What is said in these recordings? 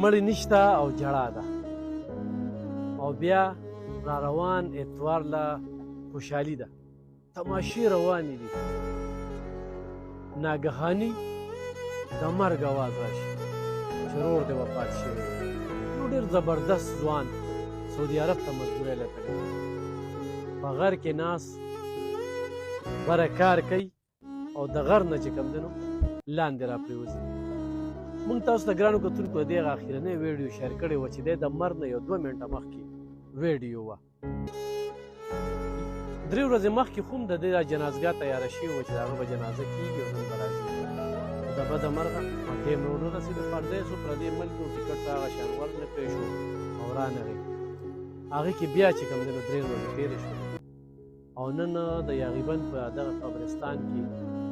مړی نشته او جړا ده او بیا را روان اتوار له خوشحالي ده تماشې روانې دي ناګهاني د مرګ اواز راشي چې رور دې وفات شوی یو ډېر زبردست ځوان سعودي عرب ته مزدورۍ لټوي په غر کې ناست بره کار کوي او د غر نه چې کوم دی نو لاندې را پرېوځي موږ تاسو ته ګرانو کتونکو د دغه اخرنۍ ویډیو شیر کړې وه چې دی د مرګ نه یو 2 منټه مخکې ویډیو وه 3 ورځې مخکې خو هم د دې جنازګاه تیاره شوې وه چې د هغه به جنازه کېږي او نن به راځي د بده مرغه ټیم ونه رسېدو پردی سو پردی ملک و ټکټ ته هغه شان ورنه کړی شو او رانغی هغې کې بیا چې کوم دی نو 3 ورځې تېرې شوې او نن د یاغیبند په دغه قبرستان کې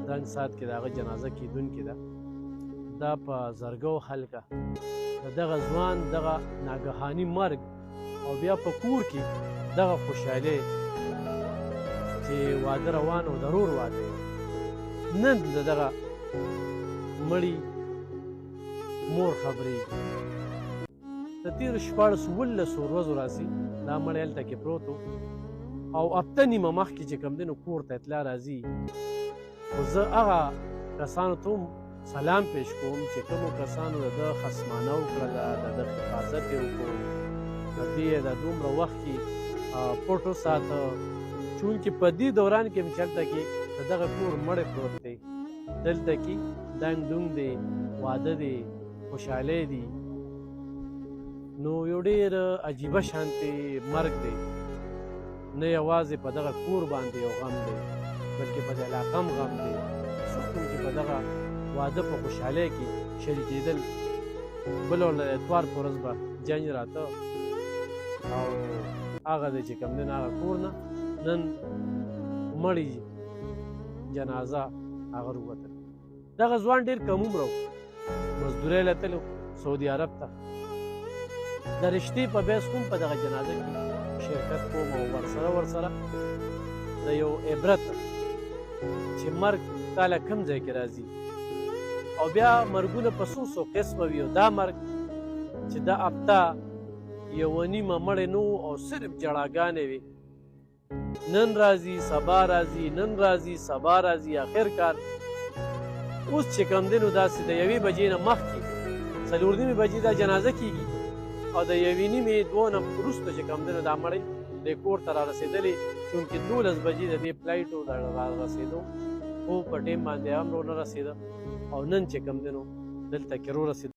دنګ سات کې د هغه جنازه کېدونکې ده دا په زرګو خلکه د دغه ځوان دغه ناګهاني مرګ او بیا په کور کې دغه خوشحالۍ چې واده روان او ضرور واده نن د دغه مړي مور خبرېږي د تېرو 14 ورځو راسي دا مړی هلته کې پروت او هفته نیمه مخکې چې کوم دی نو کور ته اطلاع راځي خو زه هغه کسانو ته هم سلام پیش کوم چې کومو کسانو د ده خصمانه وکړله د ده حفاظت یې وکړو د دې د دومره وخت کې پټ وساته چونکې په دې دوران کې هم چې هلته کې د دغه کور مړی پروت دی دلته کې دنګ دونګ دی واده دی خوشحالۍ دي نو یو ډېر عجیبه شانتې مرګ دی نه یوازې په دغه کور باندې یو غم دی بلکې په دې علاقه هم غم دی څوک هم چې په دغه واده په خوشحالۍ کې شریکېدل بل ورله د اتوار په ورځ به جنج راته او هغه دی چې کوم دی نه هغه کور نه نن مړی جنازه هغه رووتل دغه ځوان ډېر کم عمره و مزدورۍ لتلو سعودي عرب ته د رشتې په بیس هم په دغه جنازه کې شرکت کوم او ورسره د یو عبرت چې مرګ کاله کم ځای کې راځي او بیا مرګونه په څو قسمه وي او دا مرګ چې دا هفته یوه نیمه مړی نه او صرف جړاګانې وي نن راځي سبا راځي نن راځي سبا راځي آخر کار اوس چې کوم دی نو داسې د 1 بجې نه مخکې 4 نیمې بجې دا جنازه کېږي او د 1 نیمې 2 نه وروسته چې کوم دی نو دا مړی دې کور ته را رسېدلې چونکې 12 بجې د دې فلایټ و را رسېدو خو په ټیم باندې هم نه رسېده او نن چې کوم دی نو دلته کې رسېده